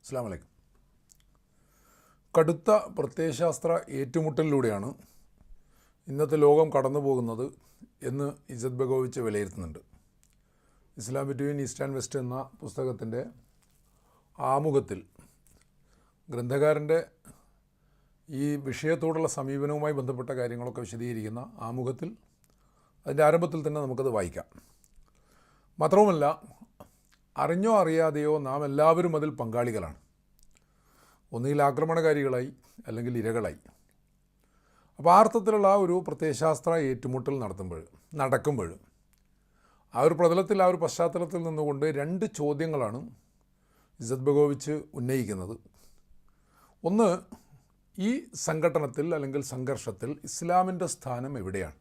അസ്സലാമു അലൈക്കും. കടുത്ത പ്രത്യയശാസ്ത്ര ഏറ്റുമുട്ടലിലൂടെയാണ് ഇന്നത്തെ ലോകം കടന്നു പോകുന്നത് എന്ന് ഇസത്ത് ബഗോവിച്ച് വിലയിരുത്തുന്നുണ്ട്. ഇസ്ലാം ബിറ്റ്വീൻ ഈസ്റ്റ് ആൻഡ് വെസ്റ്റ് എന്ന പുസ്തകത്തിൻ്റെ ആമുഖത്തിൽ ഗ്രന്ഥകാരൻ്റെ ഈ വിഷയത്തോടുള്ള സമീപനവുമായി ബന്ധപ്പെട്ട കാര്യങ്ങളൊക്കെ വിശദീകരിക്കുന്ന ആമുഖത്തിൽ അതിൻ്റെ ആരംഭത്തിൽ തന്നെ നമുക്കത് വായിക്കാം. മാത്രവുമല്ല, അറിഞ്ഞോ അറിയാതെയോ നാം എല്ലാവരും അതിൽ പങ്കാളികളാണ്. ഒന്നുകിൽ ആക്രമണകാരികളായി അല്ലെങ്കിൽ ഇരകളായി. അപ്പോൾ ആ അർത്ഥത്തിലുള്ള ആ ഒരു പ്രത്യയശാസ്ത്ര ഏറ്റുമുട്ടൽ നടക്കുമ്പോൾ ആ ഒരു പ്രതലത്തിൽ, ആ ഒരു പശ്ചാത്തലത്തിൽ നിന്നുകൊണ്ട് രണ്ട് ചോദ്യങ്ങളാണ് ഇസത്ത് ബഗോവിച്ച് ഉന്നയിക്കുന്നത്. ഒന്ന്, ഈ സംഘട്ടനത്തിൽ അല്ലെങ്കിൽ സംഘർഷത്തിൽ ഇസ്ലാമിൻ്റെ സ്ഥാനം എവിടെയാണ്?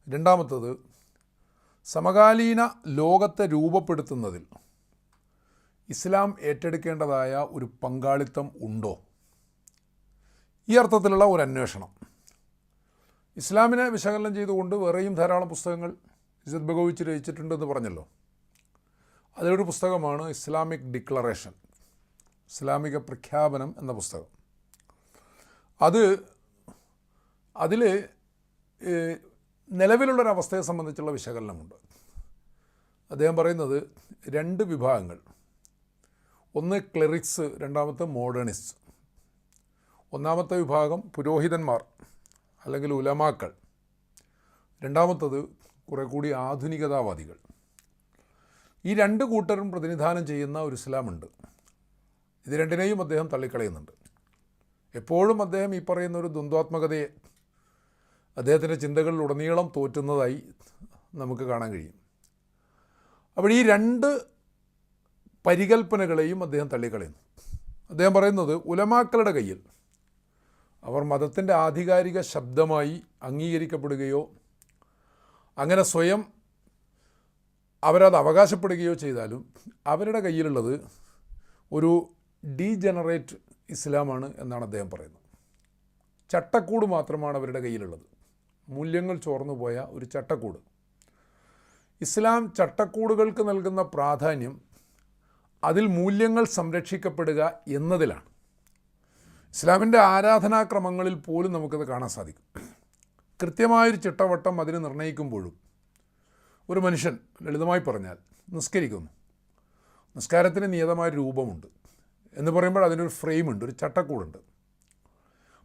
രണ്ടാമത്തത്, സമകാലീന ലോകത്തെ രൂപപ്പെടുത്തുന്നതിൽ ഇസ്ലാം ഏറ്റെടുക്കേണ്ടതായ ഒരു പങ്കാളിത്തം ഉണ്ടോ? ഈ അർത്ഥത്തിലുള്ള ഒരു അന്വേഷണം. ഇസ്ലാമിനെ വിശകലനം ചെയ്തുകൊണ്ട് വേറെയും ധാരാളം പുസ്തകങ്ങൾ ഇസത്ത് ബഗോവിച്ച് രചിച്ചിട്ടുണ്ടെന്ന് പറഞ്ഞല്ലോ. അതിലൊരു പുസ്തകമാണ് ഇസ്ലാമിക് ഡിക്ലറേഷൻ, ഇസ്ലാമിക പ്രഖ്യാപനം എന്ന പുസ്തകം. അതിൽ നിലവിലുള്ളൊരവസ്ഥയെ സംബന്ധിച്ചുള്ള വിശകലനമുണ്ട്. അദ്ദേഹം പറയുന്നത് രണ്ട് വിഭാഗങ്ങൾ, ഒന്ന് ക്ലെറിക്സ്, രണ്ടാമത്തെ മോഡേണിസ്റ്റ്. ഒന്നാമത്തെ വിഭാഗം പുരോഹിതന്മാർ അല്ലെങ്കിൽ ഉലമാക്കൾ, രണ്ടാമത്തത് കുറെ കൂടി ആധുനികതാവാദികൾ. ഈ രണ്ട് കൂട്ടരും പ്രതിനിധാനം ചെയ്യുന്ന ഒരു ഇസ്ലാമുണ്ട്. ഇത് രണ്ടിനെയും അദ്ദേഹം തള്ളിക്കളയുന്നുണ്ട്. എപ്പോഴും അദ്ദേഹം ഈ പറയുന്ന ഒരു ദ്വന്ദ്വാത്മകതയെ അദ്ദേഹത്തിൻ്റെ ചിന്തകളിലുടനീളം തോറ്റുന്നതായി നമുക്ക് കാണാൻ കഴിയും. അപ്പോൾ ഈ രണ്ട് പരികൽപ്പനകളെയും അദ്ദേഹം തള്ളിക്കളയുന്നു. അദ്ദേഹം പറയുന്നത് ഉലമാക്കളുടെ കയ്യിൽ അവർ മതത്തിൻ്റെ ആധികാരിക ശബ്ദമായി അംഗീകരിക്കപ്പെടുകയോ അങ്ങനെ സ്വയം അവരത് അവകാശപ്പെടുകയോ ചെയ്താലും അവരുടെ കയ്യിലുള്ളത് ഒരു ഡീജനറേറ്റ് ഇസ്ലാമാണ് എന്നാണ് അദ്ദേഹം പറയുന്നത്. ചട്ടക്കൂട് മാത്രമാണ് അവരുടെ കയ്യിലുള്ളത്, മൂല്യങ്ങൾ ചോർന്നു പോയ ഒരു ചട്ടക്കൂട്. ഇസ്ലാം ചട്ടക്കൂടുകൾക്ക് നൽകുന്ന പ്രാധാന്യം അതിൽ മൂല്യങ്ങൾ സംരക്ഷിക്കപ്പെടുക എന്നതിലാണ്. ഇസ്ലാമിൻ്റെ ആരാധനാക്രമങ്ങളിൽ പോലും നമുക്കത് കാണാൻ സാധിക്കും. കൃത്യമായൊരു ചിട്ടവട്ടം അതിന് നിർണ്ണയിക്കുമ്പോഴും ഒരു മനുഷ്യൻ, ലളിതമായി പറഞ്ഞാൽ, നിസ്കരിക്കുന്നു. നിസ്കാരത്തിന് നിയതമായ രൂപമുണ്ട് എന്ന് പറയുമ്പോൾ അതിനൊരു ഫ്രെയിമുണ്ട്, ഒരു ചട്ടക്കൂടുണ്ട്.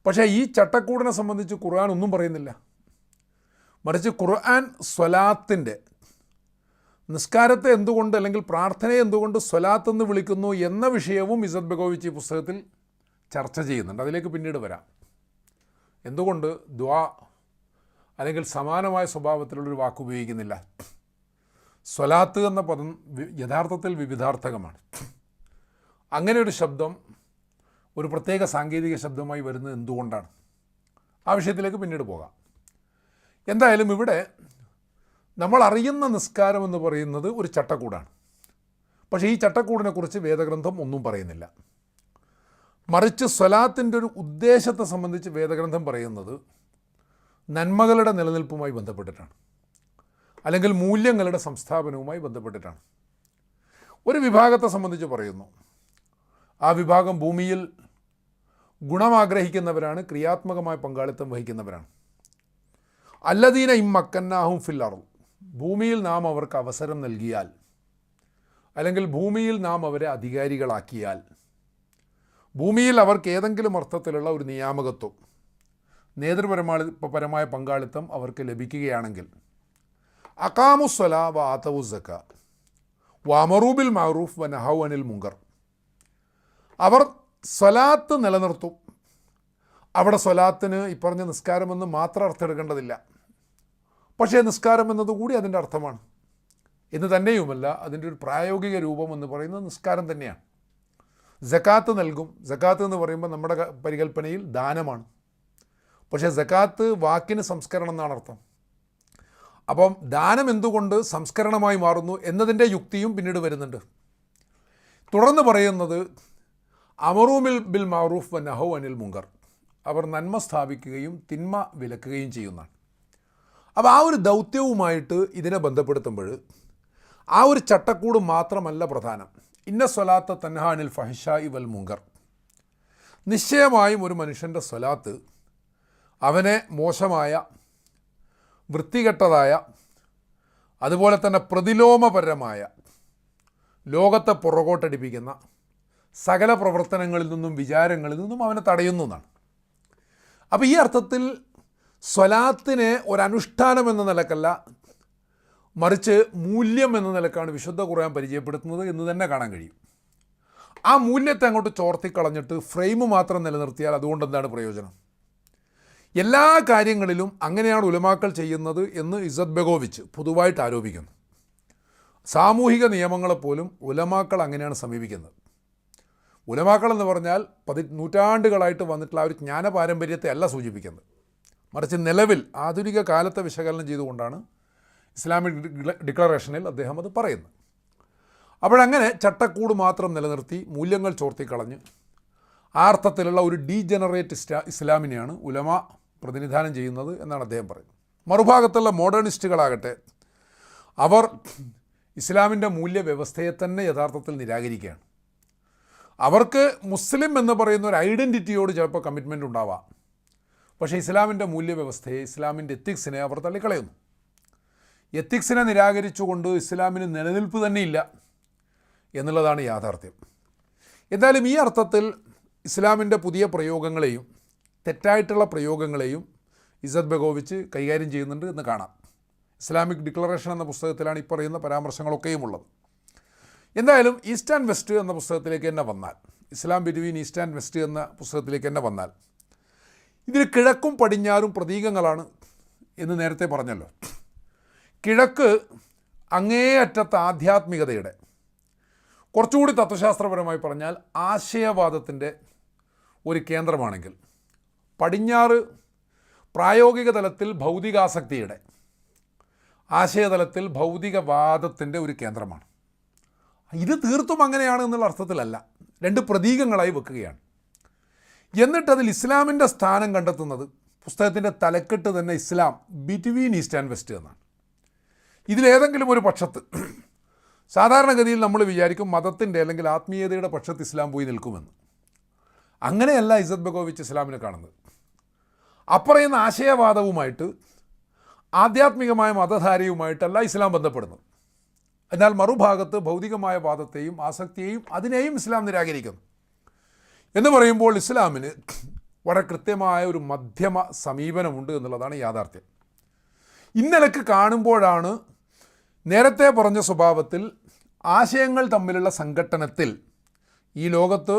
പക്ഷേ ഈ ചട്ടക്കൂടിനെ സംബന്ധിച്ച് ഖുർആൻ ഒന്നും പറയുന്നില്ല. മറിച്ച് ഖുർആൻ സ്വലാത്തിൻ്റെ, നിസ്കാരത്തെ എന്തുകൊണ്ട് അല്ലെങ്കിൽ പ്രാർത്ഥനയെ എന്തുകൊണ്ട് സ്വലാത്ത് എന്ന് വിളിക്കുന്നു എന്ന വിഷയവും ഇസത്ത് ബഗോവിച്ച് ഈ പുസ്തകത്തിൽ ചർച്ച ചെയ്യുന്നുണ്ട്. അതിലേക്ക് പിന്നീട് വരാം. എന്തുകൊണ്ട് ദുആ അല്ലെങ്കിൽ സമാനമായ സ്വഭാവത്തിലുള്ളൊരു വാക്ക് ഉപയോഗിക്കുന്നില്ല? സ്വലാത്ത് എന്ന പദം യഥാർത്ഥത്തിൽ വിവിധാർത്ഥകമാണ്. അങ്ങനെ ഒരു ശബ്ദം ഒരു പ്രത്യേക സാങ്കേതിക ശബ്ദമായി വരുന്നത് എന്തുകൊണ്ടാണ്? ആ വിഷയത്തിലേക്ക് പിന്നീട് പോകാം. എന്തായാലും ഇവിടെ നമ്മൾ അറിയുന്ന നിസ്കാരം എന്ന് പറയുന്നത് ഒരു ചട്ടക്കൂടാണ്. പക്ഷേ ഈ ചട്ടക്കൂടിനെക്കുറിച്ച് വേദഗ്രന്ഥം ഒന്നും പറയുന്നില്ല. മറിച്ച് സ്വലാത്തിൻ്റെ ഒരു ഉദ്ദേശത്തെ സംബന്ധിച്ച് വേദഗ്രന്ഥം പറയുന്നത് നന്മകളുടെ നിലനിൽപ്പുമായി ബന്ധപ്പെട്ടിട്ടാണ്, അല്ലെങ്കിൽ മൂല്യങ്ങളുടെ സംസ്ഥാപനവുമായി ബന്ധപ്പെട്ടിട്ടാണ്. ഒരു വിഭാഗത്തെ സംബന്ധിച്ച് പറയുന്നു, ആ വിഭാഗം ഭൂമിയിൽ ഗുണമാഗ്രഹിക്കുന്നവരാണ്, ക്രിയാത്മകമായ പങ്കാളിത്തം വഹിക്കുന്നവരാണ്. അല്ലദീന ഇമ്മക്കന്നാഹും ഫിൽ അർദ്, ഭൂമിയിൽ നാം അവർക്ക് അവസരം നൽകിയാൽ, അല്ലെങ്കിൽ ഭൂമിയിൽ നാം അവരെ അധികാരികളാക്കിയാൽ, ഭൂമിയിൽ അവർക്ക് ഏതെങ്കിലും അർത്ഥത്തിലുള്ള ഒരു നിയാമകത്വം, നേതൃപരമായ പങ്കാളിത്തം അവർക്ക് ലഭിക്കുകയാണെങ്കിൽ, അഖാമുസ്സലാ വ ആതവു സക്കാ വ അമറൂ ബിൽ മഅറൂഫ് വ നഹൗ അനിൽ മുങ്കർ, അവർ സ്വലാത്ത് നിലനിർത്തും. അവിടെ സ്വലാത്തിന് ഈ പറഞ്ഞ നിസ്കാരമെന്ന് മാത്രം അർത്ഥം എടുക്കേണ്ടതില്ല, പക്ഷേ നിസ്കാരം എന്നതുകൂടി അതിൻ്റെ അർത്ഥമാണ്. എന്ന് തന്നെയുമല്ല, അതിൻ്റെ ഒരു പ്രായോഗിക രൂപം എന്ന് പറയുന്നത് നിസ്കാരം തന്നെയാണ്. സക്കാത്ത് നൽകും. സക്കാത്ത് എന്ന് പറയുമ്പോൾ നമ്മുടെ പരികൽപ്പനയിൽ ദാനമാണ്. പക്ഷേ സക്കാത്ത് വാക്കിന് സംസ്കരണം എന്നാണ് അർത്ഥം. അപ്പം ദാനം എന്തുകൊണ്ട് സംസ്കരണമായി മാറുന്നു എന്നതിൻ്റെ യുക്തിയും പിന്നീട് വരുന്നുണ്ട്. തുടർന്ന് പറയുന്നത് അമറൂ ബിൽ മഅറൂഫ് വ നഹൗ അനിൽ മുങ്കർ, അവർ നന്മ സ്ഥാപിക്കുകയും തിന്മ വിലക്കുകയും ചെയ്യുന്നതാണ്. അപ്പോൾ ആ ഒരു ദൗത്യവുമായിട്ട് ഇതിനെ ബന്ധപ്പെടുത്തുമ്പോൾ ആ ഒരു ചട്ടക്കൂട് മാത്രമല്ല പ്രധാനം. ഇന്ന സ്വലാത്ത് തൻഹാനിൽ ഫഹിഷായി വൽ മുങ്കർ, നിശ്ചയമായും ഒരു മനുഷ്യൻ്റെ സ്വലാത്ത് അവനെ മോശമായ, വൃത്തികെട്ടതായ, അതുപോലെ തന്നെ പ്രതിലോമപരമായ, ലോകത്തെ പുറകോട്ടടിപ്പിക്കുന്ന സകല പ്രവർത്തനങ്ങളിൽ നിന്നും വിചാരങ്ങളിൽ നിന്നും അവനെ തടയുന്നു എന്നാണ്. അപ്പോൾ ഈ അർത്ഥത്തിൽ സ്വലാത്തിനെ ഒരനുഷ്ഠാനം എന്ന നിലക്കല്ല, മറിച്ച് മൂല്യം എന്ന നിലക്കാണ് വിശുദ്ധ ഖുർആൻ പരിചയപ്പെടുത്തുന്നത് എന്ന് തന്നെ കാണാൻ കഴിയും. ആ മൂല്യത്തെ അങ്ങോട്ട് ചോർത്തിക്കളഞ്ഞിട്ട് ഫ്രെയിം മാത്രം നിലനിർത്തിയാൽ അതുകൊണ്ട് എന്താണ് പ്രയോജനം? എല്ലാ കാര്യങ്ങളിലും അങ്ങനെയാണ് ഉലമാക്കൾ ചെയ്യുന്നത് എന്ന് ഇസ്സത്ത് ബെഗോവിച്ച് പൊതുവായിട്ട് ആരോപിക്കുന്നു. സാമൂഹിക നിയമങ്ങളെപ്പോലും ഉലമാക്കൾ അങ്ങനെയാണ് സമീപിക്കുന്നത്. ഉലമാക്കൾ എന്ന് പറഞ്ഞാൽ നൂറ്റാണ്ടുകളായിട്ട് വന്നിട്ടുള്ള ആ ഒരു ജ്ഞാന പാരമ്പര്യത്തെ അല്ല സൂചിപ്പിക്കുന്നത്, മറിച്ച് നിലവിൽ ആധുനിക കാലത്തെ വിശകലനം ചെയ്തുകൊണ്ടാണ് ഇസ്ലാമിക് ഡിക്ലറേഷനിൽ അദ്ദേഹം അത് പറയുന്നത്. അപ്പോഴങ്ങനെ ചട്ടക്കൂട് മാത്രം നിലനിർത്തി മൂല്യങ്ങൾ ചോർത്തിക്കളഞ്ഞ് ആ അർത്ഥത്തിലുള്ള ഒരു ഡീജനറേറ്റ് ഇസ്ലാമിനെയാണ് ഉലമ പ്രതിനിധാനം ചെയ്യുന്നത് എന്നാണ് അദ്ദേഹം പറയുന്നത്. മറുഭാഗത്തുള്ള മോഡേണിസ്റ്റുകളാകട്ടെ, അവർ ഇസ്ലാമിൻ്റെ മൂല്യവ്യവസ്ഥയെ തന്നെ യഥാർത്ഥത്തിൽ നിരാകരിക്കുകയാണ്. അവർക്ക് മുസ്ലിം എന്ന് പറയുന്ന ഒരു ഐഡൻറ്റിറ്റിയോട് ചിലപ്പോൾ കമ്മിറ്റ്മെൻ്റ് ഉണ്ടാവാം, പക്ഷേ ഇസ്ലാമിൻ്റെ മൂല്യവ്യവസ്ഥയെ, ഇസ്ലാമിൻ്റെ എത്തിക്സിനെ അവർ തള്ളിക്കളയുന്നു. എത്തിക്സിനെ നിരാകരിച്ചുകൊണ്ട് ഇസ്ലാമിന് നിലനിൽപ്പ് തന്നെയില്ല എന്നുള്ളതാണ് യാഥാർത്ഥ്യം. എന്തായാലും ഈ അർത്ഥത്തിൽ ഇസ്ലാമിൻ്റെ പുതിയ പ്രയോഗങ്ങളെയും തെറ്റായിട്ടുള്ള പ്രയോഗങ്ങളെയും ഇസ്സത്ത് ബെഗോവിച്ച് കൈകാര്യം ചെയ്യുന്നുണ്ട് എന്ന് കാണാം. ഇസ്ലാമിക് ഡിക്ലറേഷൻ എന്ന പുസ്തകത്തിലാണ് ഈ പറയുന്ന പരാമർശങ്ങളൊക്കെയും ഉള്ളത്. എന്തായാലും ഈസ്റ്റ് ആൻഡ് വെസ്റ്റ് എന്ന പുസ്തകത്തിലേക്ക് തന്നെ വന്നാൽ, ഇസ്ലാം ബിറ്റ്വീൻ ഈസ്റ്റ് ആൻഡ് വെസ്റ്റ് എന്ന പുസ്തകത്തിലേക്ക് തന്നെ വന്നാൽ, ഇതിൽ കിഴക്കും പടിഞ്ഞാറും പ്രതീകങ്ങളാണ് എന്ന് നേരത്തെ പറഞ്ഞല്ലോ. കിഴക്ക് അങ്ങേയറ്റത്തെ ആധ്യാത്മികതയുടെ, കുറച്ചുകൂടി തത്വശാസ്ത്രപരമായി പറഞ്ഞാൽ ആശയവാദത്തിൻ്റെ ഒരു കേന്ദ്രമാണെങ്കിൽ, പടിഞ്ഞാറ് പ്രായോഗിക തലത്തിൽ ഭൗതികാസക്തിയുടെ, ആശയതലത്തിൽ ഭൗതികവാദത്തിൻ്റെ ഒരു കേന്ദ്രമാണ്. ഇത് തീർത്തും അങ്ങനെയാണ് എന്നുള്ള അർത്ഥത്തിലല്ല, രണ്ട് പ്രതീകങ്ങളായി വെക്കുകയാണ്. എന്നിട്ടതിൽ ഇസ്ലാമിൻ്റെ സ്ഥാനം കണ്ടെത്തുന്നത് പുസ്തകത്തിൻ്റെ തലക്കെട്ട് തന്നെ ഇസ്ലാം ബിറ്റ്വീൻ ഈസ്റ്റ് ആൻഡ് വെസ്റ്റ് എന്നാണ്. ഇതിലേതെങ്കിലും ഒരു പക്ഷത്ത്, സാധാരണഗതിയിൽ നമ്മൾ വിചാരിക്കും മതത്തിൻ്റെ അല്ലെങ്കിൽ ആത്മീയതയുടെ പക്ഷത്ത് ഇസ്ലാം പോയി നിൽക്കുമെന്ന്. അങ്ങനെയല്ല ഇസ്സത്ത് ബെഗോവിച്ച് ഇസ്ലാമിനെ കാണുന്നത്. അപ്പറയുന്ന ആശയവാദവുമായിട്ട്, ആധ്യാത്മികമായ മതധാരയുമായിട്ടല്ല ഇസ്ലാം ബന്ധപ്പെടുന്നത്. എന്നാൽ മറുഭാഗത്ത് ഭൗതികമായ വാദത്തെയും ആസക്തിയെയും അതിനെയും ഇസ്ലാം നിരാകരിക്കുന്നു. എന്ന് പറയുമ്പോൾ ഇസ്ലാമിന് വളരെ കൃത്യമായ ഒരു മധ്യമ സമീപനമുണ്ട് എന്നുള്ളതാണ് യാഥാർത്ഥ്യം. ഇന്നലക്ക് കാണുമ്പോഴാണ് നേരത്തെ പറഞ്ഞ സ്വഭാവത്തിൽ ആശയങ്ങൾ തമ്മിലുള്ള സംഘട്ടനത്തിൽ ഈ ലോകത്ത്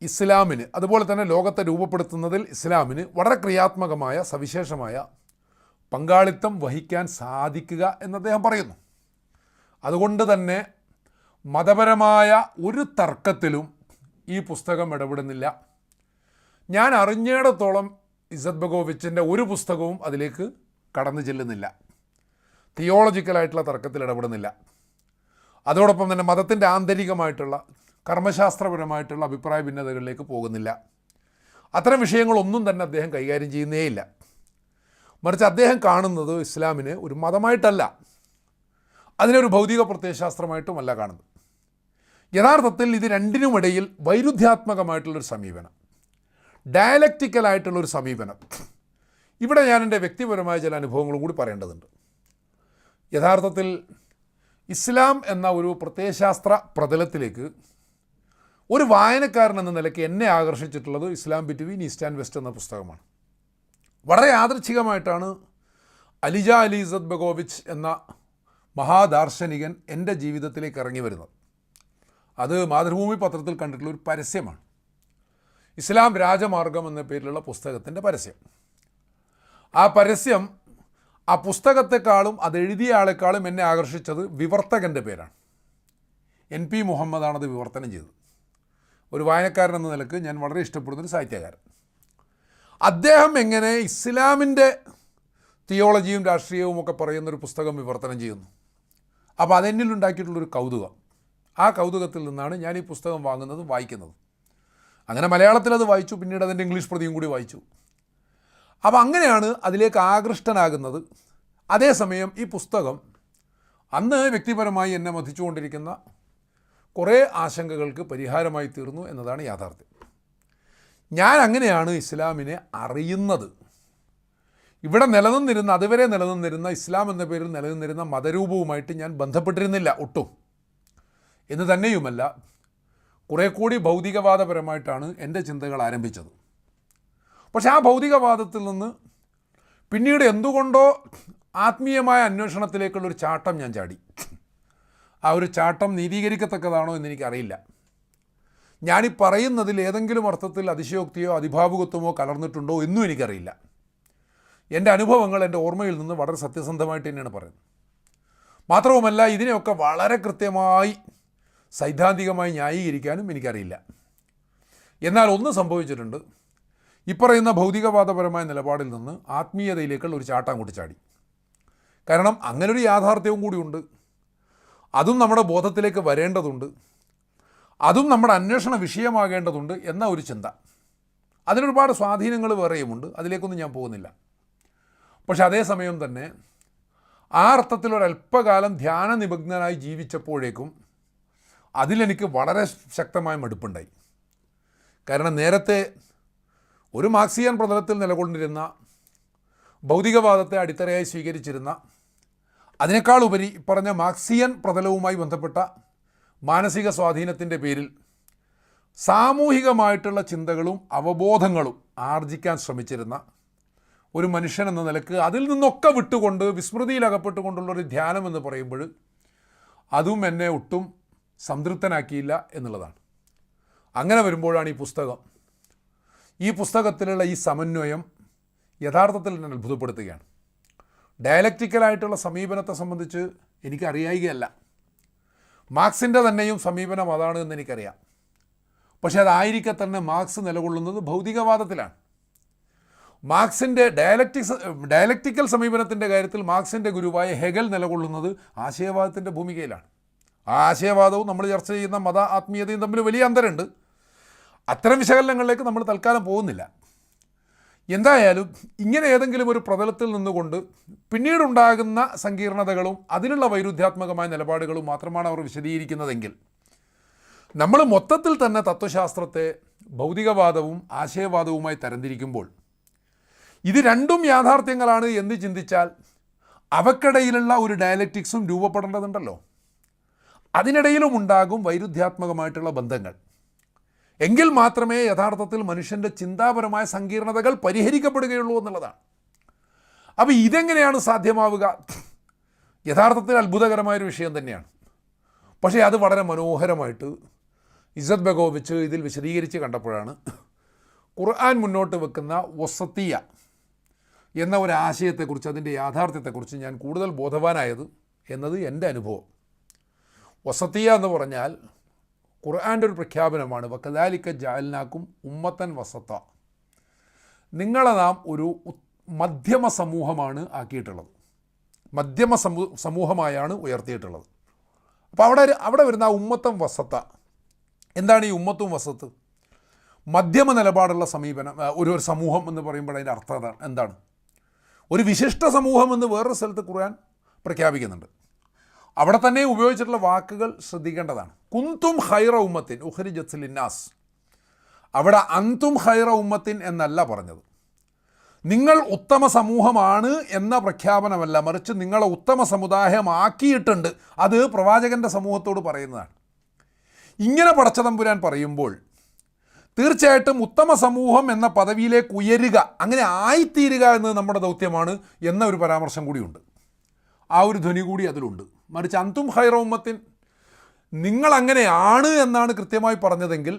ഇസ്ലാമിന്, അതുപോലെ തന്നെ ലോകത്തെ രൂപപ്പെടുത്തുന്നതിൽ ഇസ്ലാമിന് വളരെ ക്രിയാത്മകമായ സവിശേഷമായ പങ്കാളിത്തം വഹിക്കാൻ സാധിക്കുക എന്ന് അദ്ദേഹം പറയുന്നു. അതുകൊണ്ട് തന്നെ മതപരമായ ഒരു തർക്കത്തിലും ഈ പുസ്തകം ഇടപെടുന്നില്ല. ഞാൻ അറിഞ്ഞിടത്തോളം ഇസ്സത്ത് ബെഗോവിച്ചിൻ്റെ ഒരു പുസ്തകവും അതിലേക്ക് കടന്നു ചെല്ലുന്നില്ല, തിയോളജിക്കലായിട്ടുള്ള തർക്കത്തിൽ ഇടപെടുന്നില്ല. അതോടൊപ്പം തന്നെ മതത്തിൻ്റെ ആന്തരികമായിട്ടുള്ള കർമ്മശാസ്ത്രപരമായിട്ടുള്ള അഭിപ്രായ ഭിന്നതകളിലേക്ക് പോകുന്നില്ല. അത്തരം വിഷയങ്ങളൊന്നും തന്നെ അദ്ദേഹം കൈകാര്യം ചെയ്യുന്നേയില്ല. മറിച്ച് അദ്ദേഹം കാണുന്നത് ഇസ്ലാമിനെ ഒരു മതമായിട്ടല്ല, അതിനൊരു ഭൗതിക പ്രത്യയശാസ്ത്രമായിട്ടുമല്ല കാണുന്നത്. യഥാർത്ഥത്തിൽ ഇത് രണ്ടിനുമിടയിൽ വൈരുദ്ധ്യാത്മകമായിട്ടുള്ളൊരു സമീപനം, ഡയലക്റ്റിക്കലായിട്ടുള്ളൊരു സമീപനം. ഇവിടെ ഞാൻ എൻ്റെ വ്യക്തിപരമായ ചില അനുഭവങ്ങളും കൂടി പറയേണ്ടതുണ്ട്. യഥാർത്ഥത്തിൽ ഇസ്ലാം എന്ന ഒരു പ്രത്യയശാസ്ത്ര പ്രതലത്തിലേക്ക് ഒരു വായനക്കാരൻ എന്ന നിലയ്ക്ക് എന്നെ ആകർഷിച്ചിട്ടുള്ളത് ഇസ്ലാം ബിറ്റ്വീൻ ഈസ്റ്റ് ആൻഡ് വെസ്റ്റ് എന്ന പുസ്തകമാണ്. വളരെ യാദൃച്ഛികമായിട്ടാണ് അലിജ അലി ഇസ്സത്ത് ബെഗോവിച്ച് എന്ന മഹാദാർശനികൻ എൻ്റെ ജീവിതത്തിലേക്ക് ഇറങ്ങി വരുന്നത്. അത് മാതൃഭൂമി പത്രത്തിൽ കണ്ടിട്ടുള്ള ഒരു പരസ്യമാണ്. ഇസ്ലാം രാജമാർഗം എന്ന പേരിലുള്ള പുസ്തകത്തിൻ്റെ പരസ്യം. ആ പരസ്യം, ആ പുസ്തകത്തെക്കാളും അതെഴുതിയ ആളെക്കാളും എന്നെ ആകർഷിച്ചത് വിവർത്തകൻ്റെ പേരാണ്. NP മുഹമ്മദാണത് വിവർത്തനം ചെയ്തത്. ഒരു വായനക്കാരൻ എന്ന നിലക്ക് ഞാൻ വളരെ ഇഷ്ടപ്പെടുന്നൊരു സാഹിത്യകാരൻ. അദ്ദേഹം എങ്ങനെ ഇസ്ലാമിൻ്റെ തിയോളജിയും രാഷ്ട്രീയവും ഒക്കെ പറയുന്നൊരു പുസ്തകം വിവർത്തനം ചെയ്യുന്നു. അപ്പോൾ അതെന്നിലുണ്ടാക്കിയിട്ടുള്ളൊരു കൗതുകം, ആ കൗതുകത്തിൽ നിന്നാണ് ഞാൻ ഈ പുസ്തകം വാങ്ങുന്നതും വായിക്കുന്നതും. അങ്ങനെ മലയാളത്തിൽ അത് വായിച്ചു, പിന്നീട് അതിൻ്റെ ഇംഗ്ലീഷ് പ്രതിയും കൂടി വായിച്ചു. അപ്പോൾ അങ്ങനെയാണ് അതിലേക്ക് ആകൃഷ്ടനാകുന്നത്. അതേസമയം ഈ പുസ്തകം അന്ന് വ്യക്തിപരമായി എന്നെ മതിച്ചുകൊണ്ടിരിക്കുന്ന കുറേ ആശങ്കകൾക്ക് പരിഹാരമായി തീർന്നു എന്നതാണ് യാഥാർത്ഥ്യം. ഞാൻ അങ്ങനെയാണ് ഇസ്ലാമിനെ അറിയുന്നത്. ഇവിടെ നിലനിന്നിരുന്ന, അതുവരെ നിലനിന്നിരുന്ന ഇസ്ലാം എന്ന പേരിൽ നിലനിന്നിരുന്ന മതരൂപവുമായിട്ട് ഞാൻ ബന്ധപ്പെട്ടിരുന്നില്ല ഒട്ടും. എന്ന് തന്നെയുമല്ല, കുറേ കൂടി ഭൗതികവാദപരമായിട്ടാണ് എൻ്റെ ചിന്തകൾ ആരംഭിച്ചത്. പക്ഷേ ആ ഭൗതികവാദത്തിൽ നിന്ന് പിന്നീട് എന്തുകൊണ്ടോ ആത്മീയമായ അന്വേഷണത്തിലേക്കുള്ളൊരു ചാട്ടം ഞാൻ ചാടി. ആ ഒരു ചാട്ടം നീതീകരിക്കത്തക്കതാണോ എന്നെനിക്കറിയില്ല. ഞാനീ പറയുന്നതിൽ ഏതെങ്കിലും അർത്ഥത്തിൽ അതിശയോക്തിയോ അതിഭാവുകത്വമോ കലർന്നിട്ടുണ്ടോ എന്നും എനിക്കറിയില്ല. എൻ്റെ അനുഭവങ്ങൾ എൻ്റെ ഓർമ്മയിൽ നിന്ന് വളരെ സത്യസന്ധമായിട്ട് തന്നെയാണ് പറയുന്നത്. മാത്രവുമല്ല, ഇതിനെയൊക്കെ വളരെ കൃത്യമായി സൈദ്ധാന്തികമായി ന്യായീകരിക്കാനും എനിക്കറിയില്ല. എന്നാൽ ഒന്ന് സംഭവിച്ചിട്ടുണ്ട്. ഇപ്പറയുന്ന ഭൗതികവാദപരമായ നിലപാടിൽ നിന്ന് ആത്മീയതയിലേക്കുള്ള ഒരു ചാട്ടം അങ്ങോട്ട് ചാടി. കാരണം അങ്ങനൊരു യാഥാർത്ഥ്യവും കൂടിയുണ്ട്. അതും നമ്മുടെ ബോധത്തിലേക്ക് വരേണ്ടതുണ്ട്, അതും നമ്മുടെ അന്വേഷണ വിഷയമാകേണ്ടതുണ്ട് എന്ന ഒരു ചിന്ത. അതിനൊരുപാട് സ്വാധീനങ്ങൾ വേറെയുമുണ്ട്, അതിലേക്കൊന്നും ഞാൻ പോകുന്നില്ല. പക്ഷെ അതേസമയം തന്നെ ആ അർത്ഥത്തിലൊരല്പകാലം ധ്യാന നിമഗ്നനായി ജീവിച്ചപ്പോഴേക്കും അതിലെനിക്ക് വളരെ ശക്തമായ മടുപ്പുണ്ടായി. കാരണം നേരത്തെ ഒരു മാർക്സിയൻ പ്രതലത്തിൽ നിലകൊണ്ടിരുന്ന, ഭൗതികവാദത്തെ അടിത്തറയായി സ്വീകരിച്ചിരുന്ന, അതിനേക്കാളുപരി പറഞ്ഞ മാർക്സിയൻ പ്രതലവുമായി ബന്ധപ്പെട്ട മാനസിക സ്വാധീനത്തിൻ്റെ പേരിൽ സാമൂഹികമായിട്ടുള്ള ചിന്തകളും അവബോധങ്ങളും ആർജിക്കാൻ ശ്രമിച്ചിരുന്ന ഒരു മനുഷ്യൻ എന്ന നിലക്ക് അതിൽ നിന്നൊക്കെ വിട്ടുകൊണ്ട് വിസ്മൃതിയിലകപ്പെട്ടുകൊണ്ടുള്ളൊരു ധ്യാനം എന്ന് പറയുമ്പോൾ അതും എന്നെ ഒട്ടും സംതൃപ്തനാക്കിയില്ല എന്നുള്ളതാണ്. അങ്ങനെ വരുമ്പോഴാണ് ഈ പുസ്തകത്തിലുള്ള ഈ സമന്വയം യഥാർത്ഥത്തിൽ എന്നെ അത്ഭുതപ്പെടുത്തുകയാണ്. ഡയലക്റ്റിക്കലായിട്ടുള്ള സമീപനത്തെ സംബന്ധിച്ച് എനിക്കറിയായികയല്ല. മാർക്സിൻ്റെ തന്നെയും സമീപനം അതാണ് എന്ന് എനിക്കറിയാം. പക്ഷേ അതായിരിക്കെ തന്നെ മാർക്സ് നിലകൊള്ളുന്നത് ഭൗതികവാദത്തിലാണ്. മാർക്സിൻ്റെ ഡയലക്റ്റിക്കൽ സമീപനത്തിൻ്റെ കാര്യത്തിൽ മാർക്സിൻ്റെ ഗുരുവായ ഹെഗൽ നിലകൊള്ളുന്നത് ആശയവാദത്തിൻ്റെ ഭൂമികയിലാണ്. ആ ആശയവാദവും നമ്മൾ ചർച്ച ചെയ്യുന്ന മത ആത്മീയതയും തമ്മിൽ വലിയ അന്തരമുണ്ട്. അത്തരം വിശകലനങ്ങളിലേക്ക് നമ്മൾ തൽക്കാലം പോകുന്നില്ല. എന്തായാലും ഇങ്ങനെ ഏതെങ്കിലും ഒരു പ്രതലത്തിൽ നിന്നുകൊണ്ട് പിന്നീടുണ്ടാകുന്ന സങ്കീർണതകളും അതിനുള്ള വൈരുദ്ധ്യാത്മകമായ നിലപാടുകളും മാത്രമാണ് അവർ വിശദീകരിക്കുന്നതെങ്കിൽ, നമ്മൾ മൊത്തത്തിൽ തന്നെ തത്വശാസ്ത്രത്തെ ഭൗതികവാദവും ആശയവാദവുമായി തരംതിരിക്കുമ്പോൾ ഇത് രണ്ടും യാഥാർത്ഥ്യങ്ങളാണ് എന്ന് ചിന്തിച്ചാൽ അവക്കിടയിലുള്ള ഒരു ഡയലക്റ്റിക്സും രൂപപ്പെടേണ്ടതുണ്ടല്ലോ. അതിനിടയിലും ഉണ്ടാകും വൈരുദ്ധ്യാത്മകമായിട്ടുള്ള ബന്ധങ്ങൾ. എങ്കിൽ മാത്രമേ യഥാർത്ഥത്തിൽ മനുഷ്യൻ്റെ ചിന്താപരമായ സങ്കീർണതകൾ പരിഹരിക്കപ്പെടുകയുള്ളൂ എന്നുള്ളതാണ്. അപ്പോൾ ഇതെങ്ങനെയാണ് സാധ്യമാവുക? യഥാർത്ഥത്തിൽ അത്ഭുതകരമായൊരു വിഷയം തന്നെയാണ്. പക്ഷേ അത് വളരെ മനോഹരമായിട്ട് ഇസ്സത്ത് ബെഗോവിച്ച് ഇതിൽ വിശദീകരിച്ച് കണ്ടപ്പോഴാണ് ഖുർആൻ മുന്നോട്ട് വെക്കുന്ന വസത്തിയ എന്ന ഒരു ആശയത്തെക്കുറിച്ച്, അതിൻ്റെ യാഥാർത്ഥ്യത്തെക്കുറിച്ച് ഞാൻ കൂടുതൽ ബോധവാനായത് എന്നത് എൻ്റെ അനുഭവം. വസത്തിയ എന്ന് പറഞ്ഞാൽ ഖുർആൻ്റെ ഒരു പ്രഖ്യാപനമാണ്. വകദാലിക ജഅൽനാക്കും ഉമ്മത്തൻ വസത്ത, നിങ്ങളെ നാം ഒരു മധ്യമ സമൂഹമാണ് ആക്കിയിട്ടുള്ളത്, മധ്യമ സമൂഹമായാണ് ഉയർത്തിയിട്ടുള്ളത്. അപ്പോൾ അവിടെ വരുന്ന ആ ഉമ്മത്തൻ വസത്ത, എന്താണ് ഈ ഉമ്മത്തും വസത്ത്? മധ്യമ നിലപാടുള്ള സമീപനം. ഒരു സമൂഹം എന്ന് പറയുമ്പോൾ അതിൻ്റെ അർത്ഥം എന്താണ്? ഒരു വിശിഷ്ട സമൂഹം എന്ന് വേറൊരു സ്ഥലത്ത് ഖുർആൻ പ്രഖ്യാപിക്കുന്നുണ്ട്. അവിടെ തന്നെ ഉപയോഗിച്ചിട്ടുള്ള വാക്കുകൾ ശ്രദ്ധിക്കേണ്ടതാണ്. കുന്തും ഖൈറ ഉമ്മത്തിൻ ഉഖ്രിജത്ത് ലിന്നാസ്. അവിടെ അന്തും ഖൈറ ഉമ്മത്തിൻ എന്നല്ല പറഞ്ഞത്. നിങ്ങൾ ഉത്തമ സമൂഹമാണ് എന്ന പ്രഖ്യാപനമല്ല, മറിച്ച് നിങ്ങളെ ഉത്തമ സമുദായമാക്കിയിട്ടുണ്ട്. അത് പ്രവാചകൻ്റെ സമൂഹത്തോട് പറയുന്നതാണ്. ഇങ്ങനെ പടച്ചതമ്പുരാൻ പറയുമ്പോൾ തീർച്ചയായിട്ടും ഉത്തമ സമൂഹം എന്ന പദവിയിലേക്ക് ഉയരുക, അങ്ങനെ ആയിത്തീരുക എന്നത് നമ്മുടെ ദൗത്യമാണ് എന്ന ഒരു പരാമർശം കൂടിയുണ്ട്. ആ ഒരു ധ്വനി കൂടി അതിലുണ്ട്. മറിച്ച് അന്തും ഖൈറ ഉമ്മത്തിൻ, നിങ്ങളങ്ങനെയാണ് എന്നാണ് കൃത്യമായി പറഞ്ഞതെങ്കിൽ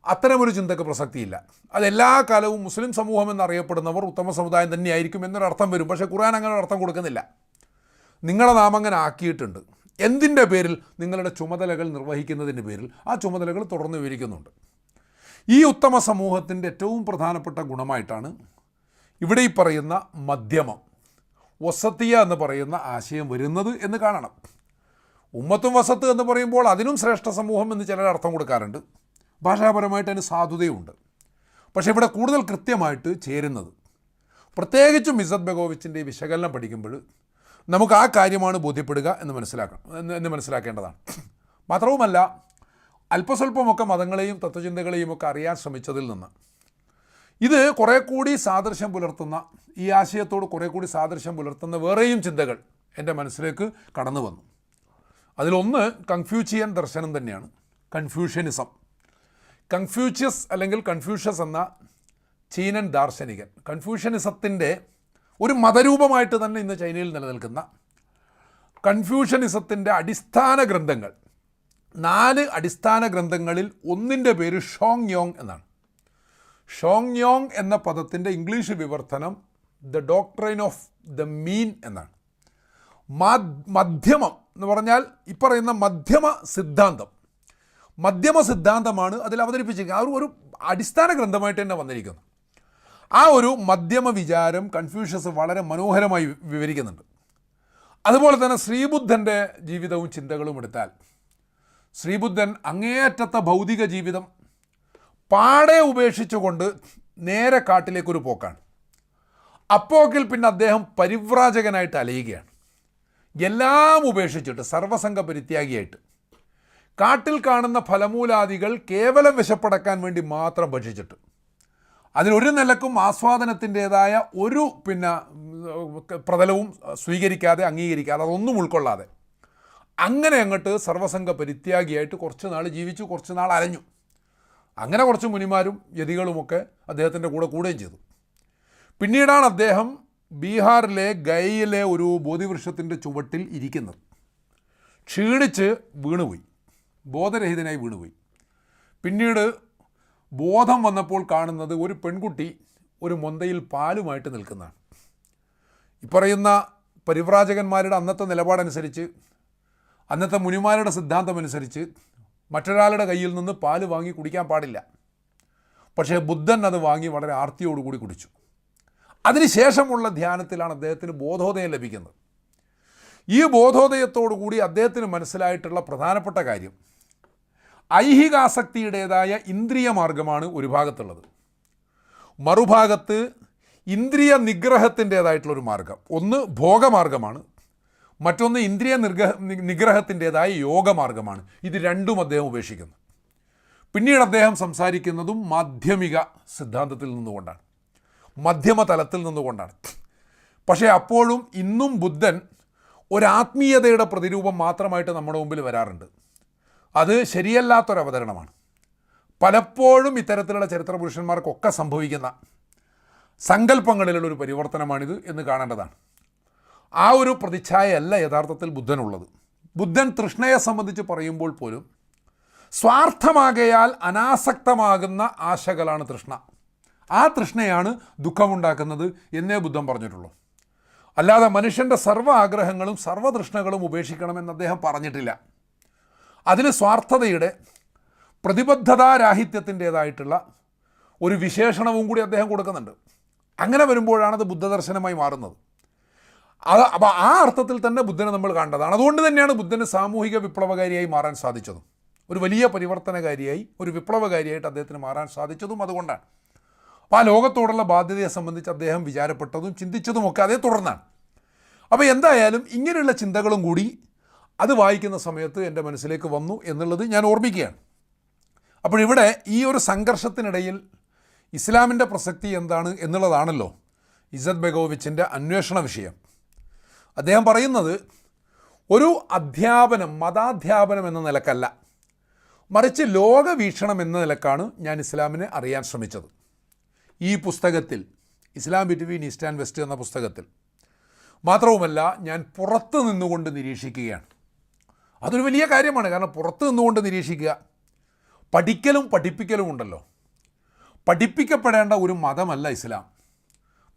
അത്തരമൊരു ചിന്തക്ക് പ്രസക്തിയില്ല. അതെല്ലാ കാലവും മുസ്ലിം സമൂഹം എന്നറിയപ്പെടുന്നവർ ഉത്തമ സമുദായം തന്നെയായിരിക്കും എന്നൊരർത്ഥം വരും. പക്ഷേ ഖുർആൻ അങ്ങനെ ഒരു അർത്ഥം കൊടുക്കുന്നില്ല. നിങ്ങളെ നാം അങ്ങനെ ആക്കിയിട്ടുണ്ട്. എന്തിൻ്റെ പേരിൽ? നിങ്ങളുടെ ചുമതലകൾ നിർവഹിക്കുന്നതിൻ്റെ പേരിൽ. ആ ചുമതലകൾ തുടർന്ന് വിവരിക്കുന്നുണ്ട്. ഈ ഉത്തമ സമൂഹത്തിൻ്റെ ഏറ്റവും പ്രധാനപ്പെട്ട ഗുണമായിട്ടാണ് ഇവിടെ ഈ പറയുന്ന മധ്യമം, വസത്തിയ എന്ന് പറയുന്ന ആശയം വരുന്നത് എന്ന് കാണണം. ഉമ്മത്തും വസത്ത് എന്ന് പറയുമ്പോൾ അതിനും ശ്രേഷ്ഠ സമൂഹം എന്ന് ചിലർ അർത്ഥം കൊടുക്കാറുണ്ട്. ഭാഷാപരമായിട്ട് അതിന് സാധുതയുണ്ട്. പക്ഷേ ഇവിടെ കൂടുതൽ കൃത്യമായിട്ട് ചേരുന്നത്, പ്രത്യേകിച്ചും ഇസ്സത്ത് ബെഗോവിച്ചിൻ്റെ വിശകലനം പഠിക്കുമ്പോൾ നമുക്ക് ആ കാര്യമാണ് ബോധ്യപ്പെടുക എന്ന് മനസ്സിലാക്കേണ്ടതാണ്. മാത്രവുമല്ല, അല്പസ്വല്പമൊക്കെ മതങ്ങളെയും തത്വചിന്തകളെയും ഒക്കെ അറിയാൻ ശ്രമിച്ചതിൽ നിന്ന് ഇത് കുറേ കൂടി സാദൃശ്യം പുലർത്തുന്ന, ഈ ആശയത്തോട് കുറേ കൂടി സാദൃശ്യം പുലർത്തുന്ന വേറെയും ചിന്തകൾ എൻ്റെ മനസ്സിലേക്ക് കടന്നു വന്നു. അതിലൊന്ന് കൺഫ്യൂഷ്യൻ ദർശനം തന്നെയാണ്, കൺഫ്യൂഷ്യനിസം. കൺഫ്യൂഷ്യസ് അല്ലെങ്കിൽ കൺഫ്യൂഷ്യസ് എന്ന ചീനൻ ദാർശനികൻ കൺഫ്യൂഷ്യനിസത്തിൻ്റെ ഒരു മതരൂപമായിട്ട് തന്നെ ഇന്ന് ചൈനയിൽ നിലനിൽക്കുന്ന കൺഫ്യൂഷ്യനിസത്തിൻ്റെ അടിസ്ഥാന ഗ്രന്ഥങ്ങൾ, 4 അടിസ്ഥാന ഗ്രന്ഥങ്ങളിൽ ഒന്നിൻ്റെ പേര് ഷോങ് യോങ് എന്നാണ്. ഷോങ് യോങ് എന്ന പദത്തിൻ്റെ ഇംഗ്ലീഷ് വിവർത്തനം the doctrine of the mean എന്നാണ്. മധ്യമം എന്ന് പറഞ്ഞാൽ ഈ പറയുന്ന മധ്യമ സിദ്ധാന്തമാണ് അതിൽ അവതരിപ്പിച്ചിരിക്കുന്നത്. ആ ഒരു അടിസ്ഥാന ഗ്രന്ഥമായിട്ട് തന്നെ വന്നിരിക്കുന്നു. ആ ഒരു മധ്യമ വിചാരം കൺഫ്യൂഷ്യസ് വളരെ മനോഹരമായി വിവരിക്കുന്നുണ്ട്. അതുപോലെ തന്നെ ശ്രീബുദ്ധൻ്റെ ജീവിതവും ചിന്തകളും എടുത്താൽ, ശ്രീബുദ്ധൻ അങ്ങേയറ്റത്തെ ഭൗതിക ജീവിതം പാടെ ഉപേക്ഷിച്ചുകൊണ്ട് നേരെ കാട്ടിലേക്കൊരു പോക്കാണ്. അപ്പോക്കിൽ പിന്നെ അദ്ദേഹം പരിവ്രാജകനായിട്ട് അലയുകയാണ്. എല്ലാം ഉപേക്ഷിച്ചിട്ട് സർവസംഘ പരിത്യാഗിയായിട്ട് കാട്ടിൽ കാണുന്ന ഫലമൂലാദികൾ കേവലം വിശപ്പടക്കാൻ വേണ്ടി മാത്രം ഭക്ഷിച്ചിട്ട് അതിലൊരു നിലക്കും ആസ്വാദനത്തിൻ്റേതായ ഒരു പ്രതലവും സ്വീകരിക്കാതെ, അംഗീകരിക്കാതെ, അതൊന്നും ഉൾക്കൊള്ളാതെ അങ്ങനെ അങ്ങോട്ട് സർവസംഘ പരിത്യാഗിയായിട്ട് കുറച്ച് നാൾ ജീവിച്ചു, കുറച്ച് നാൾ അലഞ്ഞു. അങ്ങനെ കുറച്ച് മുനിമാരും യതികളുമൊക്കെ അദ്ദേഹത്തിൻ്റെ കൂടെയും ചെയ്തു. പിന്നീടാണ് അദ്ദേഹം ബീഹാറിലെ ഗയയിലെ ഒരു ബോധിവൃക്ഷത്തിൻ്റെ ചുവട്ടിൽ ഇരിക്കുന്നത്. ക്ഷീണിച്ച് വീണുപോയി, ബോധരഹിതനായി വീണുപോയി. പിന്നീട് ബോധം വന്നപ്പോൾ കാണുന്നത് ഒരു പെൺകുട്ടി ഒരു മൊന്തയിൽ പാലുമായിട്ട് നിൽക്കുന്നതാണ്. ഈ പറയുന്ന പരിവ്രാജകന്മാരുടെ അന്നത്തെ നിലപാടനുസരിച്ച്, അന്നത്തെ മുനിമാരുടെ സിദ്ധാന്തമനുസരിച്ച് മറ്റൊരാളുടെ കയ്യിൽ നിന്ന് പാല് വാങ്ങി കുടിക്കാൻ പാടില്ല. പക്ഷേ ബുദ്ധൻ അത് വാങ്ങി വളരെ ആർത്തിയോടുകൂടി കുടിച്ചു. അതിനുശേഷമുള്ള ധ്യാനത്തിലാണ് അദ്ദേഹത്തിന് ബോധോദയം ലഭിക്കുന്നത്. ഈ ബോധോദയത്തോടുകൂടി അദ്ദേഹത്തിന് മനസ്സിലായിട്ടുള്ള പ്രധാനപ്പെട്ട കാര്യം, ഐഹികാസക്തിയുടേതായ ഇന്ദ്രിയ മാർഗമാണ് ഒരു ഭാഗത്തുള്ളത്, മറുഭാഗത്ത് ഇന്ദ്രിയ നിഗ്രഹത്തിൻ്റേതായിട്ടുള്ളൊരു മാർഗം. ഒന്ന് ഭോഗമാർഗമാണ്, മറ്റൊന്ന് ഇന്ദ്രിയ നിഗ്രഹത്തിൻ്റേതായ യോഗമാർഗമാണ്. ഇത് രണ്ടും അദ്ദേഹം ഉപേക്ഷിക്കുന്നു. പിന്നീട് അദ്ദേഹം സംസാരിക്കുന്നതും മാധ്യമിക സിദ്ധാന്തത്തിൽ നിന്നുകൊണ്ടാണ്, മധ്യമതലത്തിൽ നിന്നുകൊണ്ടാണ്. പക്ഷേ അപ്പോഴും ഇന്നും ബുദ്ധൻ ഒരാത്മീയതയുടെ പ്രതിരൂപം മാത്രമായിട്ട് നമ്മുടെ മുമ്പിൽ വരാറുണ്ട്. അത് ശരിയല്ലാത്തൊരവതരണമാണ്. പലപ്പോഴും ഇത്തരത്തിലുള്ള ചരിത്ര പുരുഷന്മാർക്കൊക്കെ സംഭവിക്കുന്ന സങ്കല്പങ്ങളിലുള്ളൊരു പരിവർത്തനമാണിത് എന്ന് കാണേണ്ടതാണ്. ആ ഒരു പ്രതിച്ഛായയല്ല യഥാർത്ഥത്തിൽ ബുദ്ധനുള്ളത്. ബുദ്ധൻ തൃഷ്ണയെ സംബന്ധിച്ച് പറയുമ്പോൾ പോലും സ്വാർത്ഥമാകയാൽ അനാസക്തമാകുന്ന ആശകളാണ് തൃഷ്ണ. ആ തൃഷ്ണയാണ് ദുഃഖമുണ്ടാക്കുന്നത് എന്നേ ബുദ്ധൻ പറഞ്ഞിട്ടുള്ളൂ. അല്ലാതെ മനുഷ്യൻ്റെ സർവ്വ ആഗ്രഹങ്ങളും സർവ്വതൃഷ്ണകളും ഉപേക്ഷിക്കണമെന്ന് അദ്ദേഹം പറഞ്ഞിട്ടില്ല. അതിന് സ്വാർത്ഥതയുടെ പ്രതിബദ്ധതാരാഹിത്യത്തിൻ്റേതായിട്ടുള്ള ഒരു വിശേഷണവും കൂടി അദ്ദേഹം കൊടുക്കുന്നുണ്ട്. അങ്ങനെ വരുമ്പോഴാണ് അത് ബുദ്ധദർശനമായി മാറുന്നത്. അപ്പോൾ ആ അർത്ഥത്തിൽ തന്നെ ബുദ്ധനെ നമ്മൾ കണ്ടതാണ്. അതുകൊണ്ട് തന്നെയാണ് ബുദ്ധന് സാമൂഹിക വിപ്ലവകാരിയായി മാറാൻ സാധിച്ചതും, ഒരു വലിയ പരിവർത്തനകാരിയായി, ഒരു വിപ്ലവകാരിയായിട്ട് അദ്ദേഹത്തിന് മാറാൻ സാധിച്ചതും അതുകൊണ്ടാണ്. അപ്പോൾ ആ ലോകത്തോടുള്ള ബാധ്യതയെ സംബന്ധിച്ച് അദ്ദേഹം വിചാരപ്പെട്ടതും ചിന്തിച്ചതുമൊക്കെ അതേ തുടർന്നാണ്. അപ്പോൾ എന്തായാലും ഇങ്ങനെയുള്ള ചിന്തകളും കൂടി അത് വായിക്കുന്ന സമയത്ത് എൻ്റെ മനസ്സിലേക്ക് വന്നു എന്നുള്ളത് ഞാൻ ഓർമ്മിക്കുകയാണ്. അപ്പോഴിവിടെ ഈ ഒരു സംഘർഷത്തിനിടയിൽ ഇസ്ലാമിൻ്റെ പ്രസക്തി എന്താണ് എന്നുള്ളതാണല്ലോ ഇസത്ത് ബെഗോവിച്ചിൻ്റെ അന്വേഷണ വിഷയം. അദ്ദേഹം പറയുന്നത് ഒരു അധ്യാപനം, മതാധ്യാപനം എന്ന നിലക്കല്ല, മറിച്ച് ലോകവീക്ഷണം എന്ന നിലക്കാണ് ഞാൻ ഇസ്ലാമിനെ അറിയാൻ ശ്രമിച്ചത്. ഈ പുസ്തകത്തിൽ, ഇസ്ലാം ബിറ്റ്വീൻ ഈസ്റ്റ് ആൻഡ് വെസ്റ്റ് എന്ന പുസ്തകത്തിൽ മാത്രവുമല്ല, ഞാൻ പുറത്ത് നിന്നുകൊണ്ട് നിരീക്ഷിക്കുകയാണ്. അതൊരു വലിയ കാര്യമാണ്. കാരണം പുറത്ത് നിന്നുകൊണ്ട് നിരീക്ഷിക്കുക, പഠിക്കലും പഠിപ്പിക്കലും ഉണ്ടല്ലോ. പഠിപ്പിക്കപ്പെടേണ്ട ഒരു മതമല്ല ഇസ്ലാം,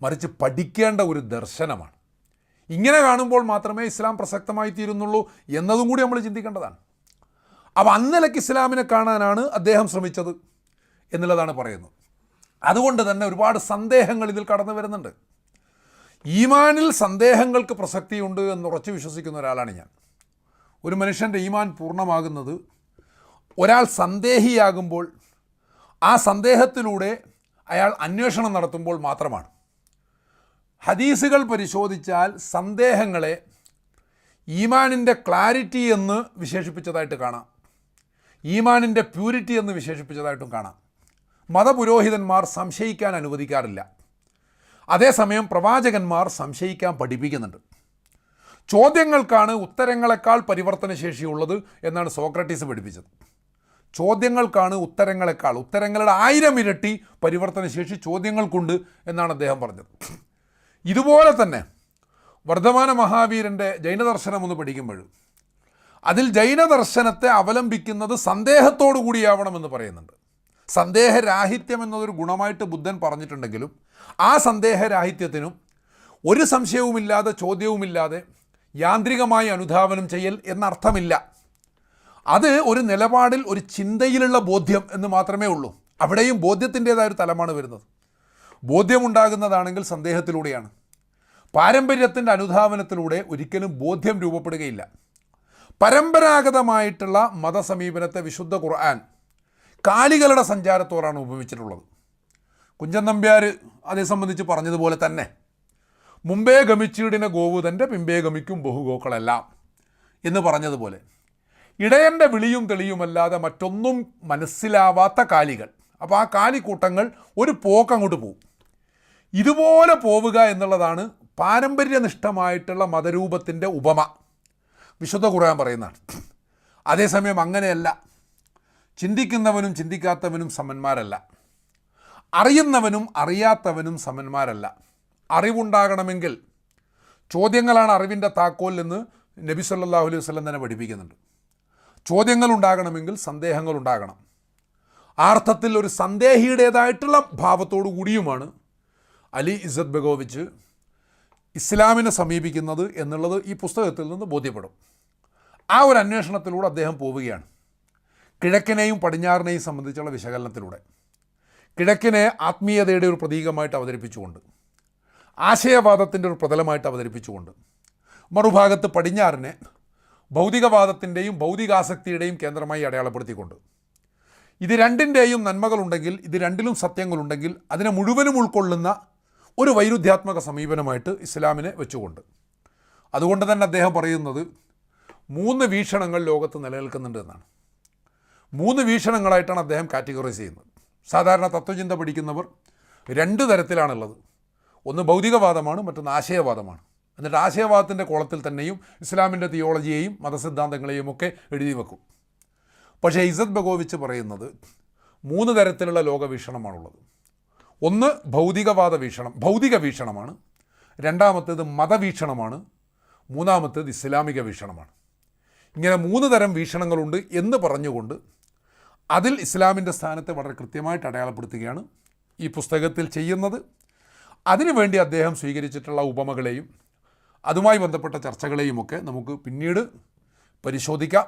മറിച്ച് പഠിക്കേണ്ട ഒരു ദർശനമാണ്. ഇങ്ങനെ കാണുമ്പോൾ മാത്രമേ ഇസ്ലാം പ്രസക്തമായി തീരുന്നുള്ളൂ എന്നതും കൂടി നമ്മൾ ചിന്തിക്കേണ്ടതാണ്. അപ്പോൾ അന്നിലക്ക് ഇസ്ലാമിനെ കാണാനാണ് അദ്ദേഹം ശ്രമിച്ചത് എന്നുള്ളതാണ് പറയുന്നത്. അതുകൊണ്ട് തന്നെ ഒരുപാട് സന്ദേഹങ്ങൾ ഇതിൽ കടന്നു വരുന്നുണ്ട്. ഈമാനിൽ സന്ദേഹങ്ങൾക്ക് പ്രസക്തിയുണ്ട് എന്നുറച്ച് വിശ്വസിക്കുന്ന ഒരാളാണ് ഞാൻ. ഒരു മനുഷ്യൻ്റെ ഈമാൻ പൂർണ്ണമാകുന്നത് ഒരാൾ സന്ദേഹിയാകുമ്പോൾ, ആ സന്ദേഹത്തിലൂടെ അയാൾ അന്വേഷണം നടത്തുമ്പോൾ മാത്രമാണ്. ഹദീസുകൾ പരിശോധിച്ചാൽ സന്ദേഹങ്ങളെ ഈമാനിൻ്റെ ക്ലാരിറ്റി എന്ന് വിശേഷിപ്പിച്ചതായിട്ട് കാണാം. ഈമാനിൻ്റെ പ്യൂരിറ്റി എന്ന് വിശേഷിപ്പിച്ചതായിട്ടും കാണാം. മതപുരോഹിതന്മാർ സംശയിക്കാൻ അനുവദിക്കാറില്ല. അതേസമയം പ്രവാചകന്മാർ സംശയിക്കാൻ പഠിപ്പിക്കുന്നുണ്ട്. ചോദ്യങ്ങൾക്കാണ് ഉത്തരങ്ങളെക്കാൾ പരിവർത്തനശേഷിയുള്ളത് എന്നാണ് സോക്രട്ടീസ് പഠിപ്പിച്ചത്. ചോദ്യങ്ങൾക്കാണ് ഉത്തരങ്ങളുടെ 1000 ഇരട്ടി പരിവർത്തനശേഷി ചോദ്യങ്ങൾക്കുണ്ട് എന്നാണ് അദ്ദേഹം പറഞ്ഞത്. ഇതുപോലെ തന്നെ വർദ്ധമാന മഹാവീരൻ്റെ ജൈനദർശനം ഒന്ന് പഠിക്കുമ്പോൾ അതിൽ ജൈനദർശനത്തെ അവലംബിക്കുന്നത് സന്ദേഹത്തോടു കൂടിയാവണമെന്ന് പറയുന്നുണ്ട്. സന്ദേഹരാഹിത്യം എന്നതൊരു ഗുണമായിട്ട് ബുദ്ധൻ പറഞ്ഞിട്ടുണ്ടെങ്കിലും ആ സന്ദേഹരാഹിത്യത്തിനും ഒരു സംശയവുമില്ലാതെ ചോദ്യവുമില്ലാതെ യാന്ത്രികമായി അനുധാവനം ചെയ്യൽ എന്നർത്ഥമില്ല. അത് ഒരു നിലപാടിൽ ഒരു ചിന്തയിലുള്ള ബോധ്യം എന്ന് മാത്രമേ ഉള്ളൂ. അവിടെയും ബോധ്യത്തിൻ്റേതായൊരു തലമാണ് വരുന്നത്. ബോധ്യമുണ്ടാകുന്നതാണെങ്കിൽ സന്ദേഹത്തിലൂടെയാണ്. പാരമ്പര്യത്തിൻ്റെ അനുധാവനത്തിലൂടെ ഒരിക്കലും ബോധ്യം രൂപപ്പെടുകയില്ല. പരമ്പരാഗതമായിട്ടുള്ള മതസമീപനത്തെ വിശുദ്ധ ഖുർആൻ കാലികളുടെ സഞ്ചാരത്തോടാണ് ഉപമിച്ചിട്ടുള്ളത്. കുഞ്ചൻ നമ്പ്യാർ അതേ സംബന്ധിച്ച് പറഞ്ഞതുപോലെ തന്നെ മുമ്പേ ഗമിച്ചീടിനെ ഗോവു തൻ്റെ പിമ്പേ ഗമിക്കും ബഹുഗോക്കളെല്ലാം എന്ന് പറഞ്ഞതുപോലെ ഇടയൻ്റെ വിളിയും തെളിയുമല്ലാതെ മറ്റൊന്നും മനസ്സിലാവാത്ത കാലികൾ. അപ്പോൾ ആ കാലിക്കൂട്ടങ്ങൾ ഒരു പോക്കങ്ങോട്ട് പോകും. ഇതുപോലെ പോവുക എന്നുള്ളതാണ് പാരമ്പര്യനിഷ്ഠമായിട്ടുള്ള മതരൂപത്തിൻ്റെ ഉപമ വിശുദ്ധ ഖുർആൻ പറയുന്നതാണ്. അതേസമയം അങ്ങനെയല്ല. ചിന്തിക്കുന്നവനും ചിന്തിക്കാത്തവനും സമന്മാരല്ല. അറിയുന്നവനും അറിയാത്തവനും സമന്മാരല്ല. അറിവുണ്ടാകണമെങ്കിൽ ചോദ്യങ്ങളാണ് അറിവിൻ്റെ താക്കോൽ എന്ന് നബി സല്ലല്ലാഹു അലൈഹി വസല്ലം തന്നെ പഠിപ്പിക്കുന്നുണ്ട്. ചോദ്യങ്ങൾ ഉണ്ടാകണമെങ്കിൽ സന്ദേഹങ്ങൾ ഉണ്ടാകണം. ആ അർത്ഥത്തിൽ ഒരു സന്ദേഹിയുടേതായിട്ടുള്ള ഭാവത്തോടു കൂടിയുമാണ് അലി ഇസ്സത്ത് ബഗോവിച്ച് ഇസ്ലാമിനെ സമീപിക്കുന്നത് എന്നുള്ളത് ഈ പുസ്തകത്തിൽ നിന്ന് ബോധ്യപ്പെടും. ആ ഒരു അന്വേഷണത്തിലൂടെ അദ്ദേഹം പോവുകയാണ്. കിഴക്കിനെയും പടിഞ്ഞാറിനെയും സംബന്ധിച്ചുള്ള വിശകലനത്തിലൂടെ കിഴക്കിനെ ആത്മീയതയുടെ ഒരു പ്രതീകമായിട്ട് അവതരിപ്പിച്ചുകൊണ്ട്, ആശയവാദത്തിൻ്റെ ഒരു പ്രതലമായിട്ട് അവതരിപ്പിച്ചുകൊണ്ട്, മറുഭാഗത്ത് പടിഞ്ഞാറിനെ ഭൗതികവാദത്തിൻ്റെയും ഭൗതികാസക്തിയുടെയും കേന്ദ്രമായി അടയാളപ്പെടുത്തിക്കൊണ്ട്, ഇത് രണ്ടിൻ്റെയും നന്മകളുണ്ടെങ്കിൽ, ഇത് രണ്ടിലും സത്യങ്ങളുണ്ടെങ്കിൽ അതിനെ മുഴുവനും ഉൾക്കൊള്ളുന്ന ഒരു വൈരുദ്ധ്യാത്മക സമീപനമായിട്ട് ഇസ്ലാമിനെ വെച്ചുകൊണ്ട്. അതുകൊണ്ട് തന്നെ അദ്ദേഹം പറയുന്നത് 3 വീക്ഷണങ്ങൾ ലോകത്ത് നിലനിൽക്കുന്നുണ്ട് എന്നാണ്. 3 വീക്ഷണങ്ങളായിട്ടാണ് അദ്ദേഹം കാറ്റഗറൈസ് ചെയ്യുന്നത്. സാധാരണ തത്വചിന്ത പഠിക്കുന്നവർ 2 തരത്തിലാണുള്ളത്. ഒന്ന് ഭൗതികവാദമാണ്, മറ്റൊന്ന് ആശയവാദമാണ്. എന്നിട്ട് ആശയവാദത്തിൻ്റെ കോളത്തിൽ തന്നെയും ഇസ്ലാമിൻ്റെ തിയോളജിയെയും മതസിദ്ധാന്തങ്ങളെയും ഒക്കെ എഴുതി വെക്കും. പക്ഷേ ഇസ്സത്ത് ബഗോവിച്ച് പറയുന്നത് 3 തരത്തിലുള്ള ലോകവീക്ഷണമാണുള്ളത്. ഒന്ന് ഭൗതികവാദ വീക്ഷണം, ഭൗതിക വീക്ഷണമാണ്. രണ്ടാമത്തേത് മതവീക്ഷണമാണ്. മൂന്നാമത്തേത് ഇസ്ലാമിക വീക്ഷണമാണ്. ഇങ്ങനെ 3 തരം വീക്ഷണങ്ങളുണ്ട് എന്ന് പറഞ്ഞുകൊണ്ട് അതിൽ ഇസ്ലാമിൻ്റെ സ്ഥാനത്തെ വളരെ കൃത്യമായിട്ട് അടയാളപ്പെടുത്തുകയാണ് ഈ പുസ്തകത്തിൽ ചെയ്യുന്നത്. അതിനുവേണ്ടി അദ്ദേഹം സ്വീകരിച്ചിട്ടുള്ള ഉപമകളെയും അതുമായി ബന്ധപ്പെട്ട ചർച്ചകളെയുമൊക്കെ നമുക്ക് പിന്നീട് പരിശോധിക്കാം.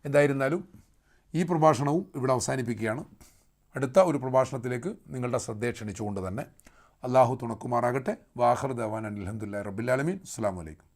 എന്തായിരുന്നാലും ഈ പ്രഭാഷണവും ഇവിടെ അവസാനിപ്പിക്കുകയാണ്. അടുത്ത ഒരു പ്രഭാഷണത്തിലേക്ക് നിങ്ങളുടെ ശ്രദ്ധയെ ക്ഷണിച്ചുകൊണ്ട് തന്നെ അല്ലാഹു തുണക്കുമാറാകട്ടെ. വാഖിർ ദഅ്വാനാ അൽഹംദുലില്ലാഹി റബ്ബിൽ ആലമീൻ. അസ്സലാമു അലൈക്കും.